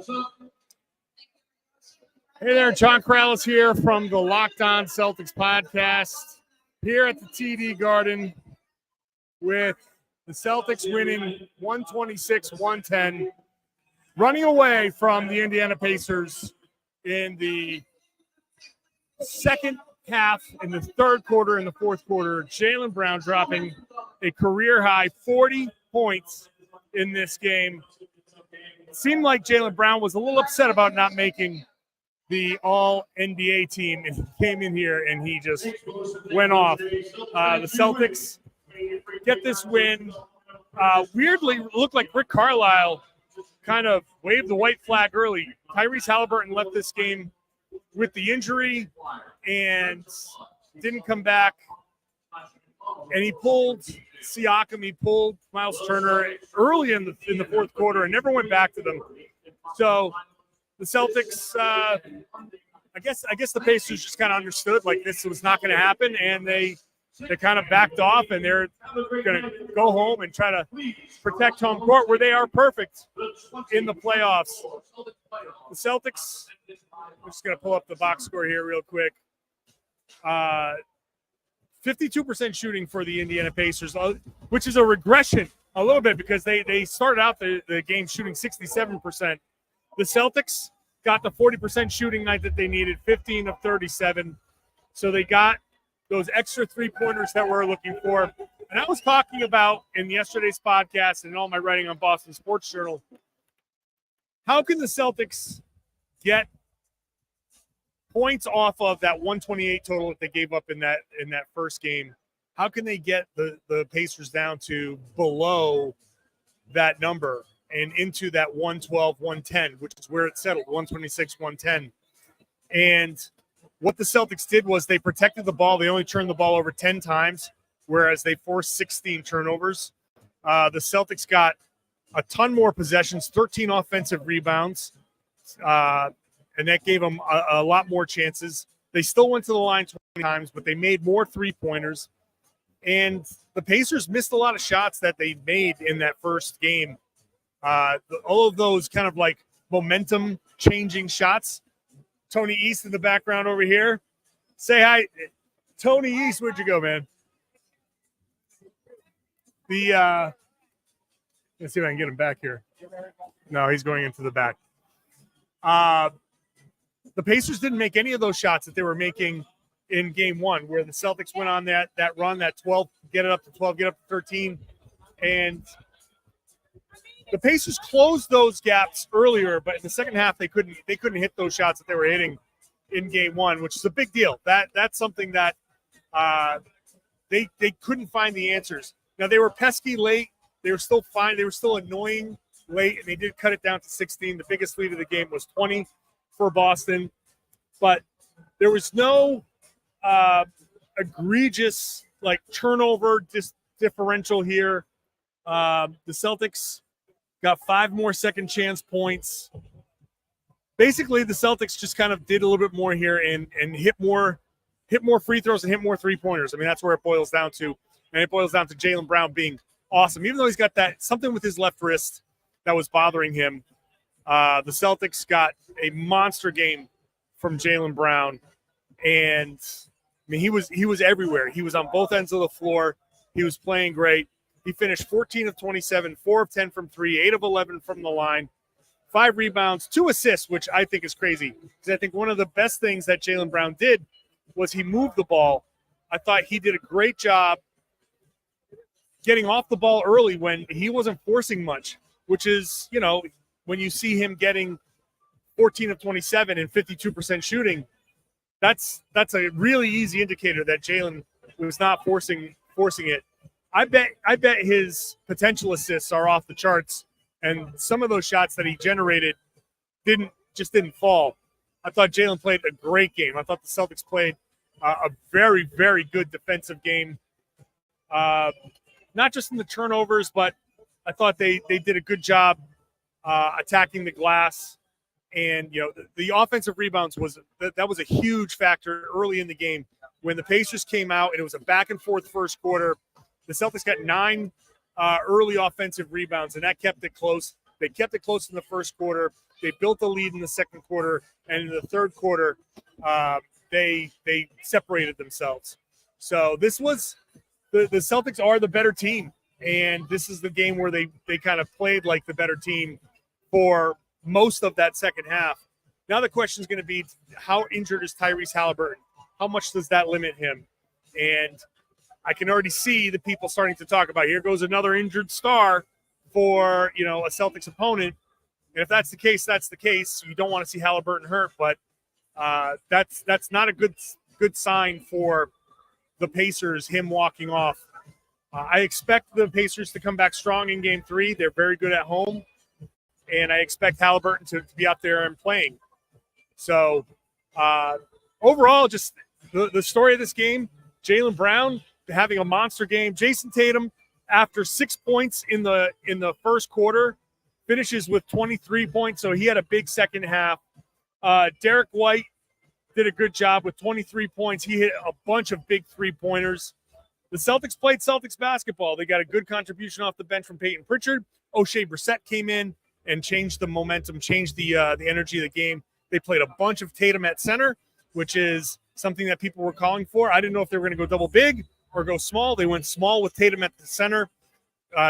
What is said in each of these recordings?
Hey there, John Corrales here from the Locked On Celtics podcast, here at the TD Garden with the Celtics winning 126-110, running away from the Indiana Pacers in the second half, in the third quarter, in the fourth quarter. Jaylen Brown dropping a career-high 40 points in this game. It seemed like Jaylen Brown was a little upset about not making the all-NBA team, and he came in here and he just went off. The Celtics get this win. Weirdly, looked like Rick Carlisle kind of waved the white flag early. Tyrese Haliburton left this game with the injury and didn't come back. And he pulled Siakam, he pulled Miles Turner early in the fourth quarter and never went back to them. So the Celtics, I guess the Pacers just kind of understood like this was not going to happen, and they kind of backed off, and they're going to go home and try to protect home court where they are perfect in the playoffs. The Celtics, I'm just going to pull up the box score here real quick. 52% shooting for the Indiana Pacers, which is a regression a little bit because they started out the game shooting 67%. The Celtics got the 40% shooting night that they needed, 15 of 37. So they got those extra three-pointers that we're looking for. And I was talking about in yesterday's podcast and in all my writing on Boston Sports Journal, how can the Celtics get points off of that 128 total that they gave up in that first game? How can they get the Pacers down to below that number and into that 112-110, which is where it settled, 126-110. And what the Celtics did was they protected the ball. They only turned the ball over 10 times, whereas they forced 16 turnovers. The Celtics got a ton more possessions, 13 offensive rebounds, and that gave them a lot more chances. They still went to the line 20 times, but they made more three-pointers. And the Pacers missed a lot of shots that they made in that first game. All of those kind of like momentum changing shots. Tony East in the background over here. Say hi. Tony East, where'd you go, man? Let's see if I can get him back here. No, he's going into the back. The Pacers didn't make any of those shots that they were making in game one, where the Celtics went on that run, that 12, get it up to 12, get up to 13. And the Pacers closed those gaps earlier, but in the second half they couldn't hit those shots that they were hitting in game one, which is a big deal. That's something that they couldn't find the answers. Now they were pesky late. They were still fine. They were still annoying late, and they did cut it down to 16. The biggest lead of the game was 20 for Boston, but there was no egregious like turnover differential here. The Celtics got 5 more second chance points. Basically, the Celtics just kind of did a little bit more here and hit more free throws and hit more three-pointers. I mean, that's where it boils down to. And it boils down to Jaylen Brown being awesome. Even though he's got that something with his left wrist that was bothering him, the Celtics got a monster game from Jaylen Brown. And, I mean, he was everywhere. He was on both ends of the floor. He was playing great. He finished 14 of 27, 4 of 10 from 3, 8 of 11 from the line, 5 rebounds, 2 assists, which I think is crazy. Because I think one of the best things that Jaylen Brown did was he moved the ball. I thought he did a great job getting off the ball early when he wasn't forcing much, which is, you know, when you see him getting 14 of 27 and 52% shooting, that's a really easy indicator that Jaylen was not forcing it. I bet his potential assists are off the charts, and some of those shots that he generated didn't fall. I thought Jaylen played a great game. I thought the Celtics played a very, very good defensive game, not just in the turnovers, but I thought they did a good job attacking the glass. And, you know, the offensive rebounds was a huge factor early in the game when the Pacers came out and it was a back and forth first quarter. The Celtics got 9 early offensive rebounds, and that kept it close. They kept it close in the first quarter. They built a lead in the second quarter, and in the third quarter, they separated themselves. So this was the Celtics are the better team, and this is the game where they kind of played like the better team for most of that second half. Now the question is going to be, how injured is Tyrese Haliburton? How much does that limit him? And I can already see the people starting to talk about, here goes another injured star for, a Celtics opponent. And if that's the case, that's the case. You don't want to see Haliburton hurt, but that's not a good sign for the Pacers, him walking off. I expect the Pacers to come back strong in Game 3. They're very good at home, and I expect Haliburton to be out there and playing. So overall, just the story of this game, Jaylen Brown having a monster game. Jason Tatum, after 6 points in the first quarter, finishes with 23 points, so he had a big second half. Derek White did a good job with 23 points. He hit a bunch of big three-pointers. The Celtics played Celtics basketball. They got a good contribution off the bench from Peyton Pritchard. O'Shea Brissett came in and changed the momentum, changed the energy of the game. They played a bunch of Tatum at center, which is something that people were calling for. I didn't know if they were going to go double big or go small. They went small with Tatum at the center.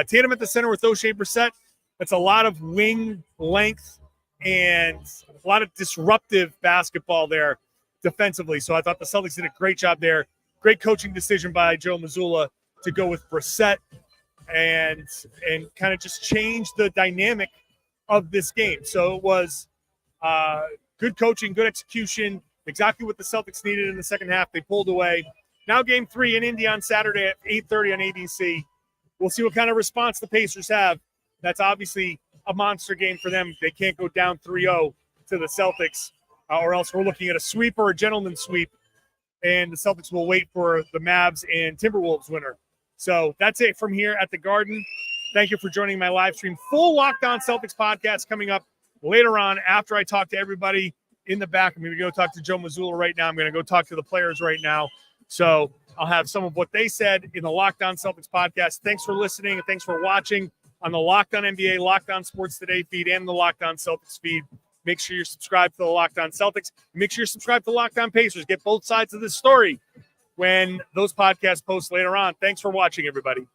Tatum at the center with O'Shea Brissett. That's a lot of wing length and a lot of disruptive basketball there defensively. So I thought the Celtics did a great job there. Great coaching decision by Joe Mazzulla to go with Brissett and kind of just change the dynamic of this game. So it was good coaching, good execution, exactly what the Celtics needed in the second half. They pulled away. Now Game 3 in Indy on Saturday at 8:30 on ABC. We'll see what kind of response the Pacers have. That's obviously a monster game for them. They can't go down 3-0 to the Celtics, or else we're looking at a sweep or a gentleman's sweep, and the Celtics will wait for the Mavs and Timberwolves winner. So that's it from here at the Garden. Thank you for joining my live stream. Full Locked On Celtics podcast coming up later on after I talk to everybody in the back. I'm going to go talk to Joe Mazzulla right now. I'm going to go talk to the players right now. So I'll have some of what they said in the Locked On Celtics podcast. Thanks for listening and thanks for watching on the Locked On NBA, Locked On Sports Today feed, and the Locked On Celtics feed. Make sure you're subscribed to the Locked On Celtics. Make sure you're subscribed to the Locked On Pacers. Get both sides of this story when those podcasts post later on. Thanks for watching, everybody.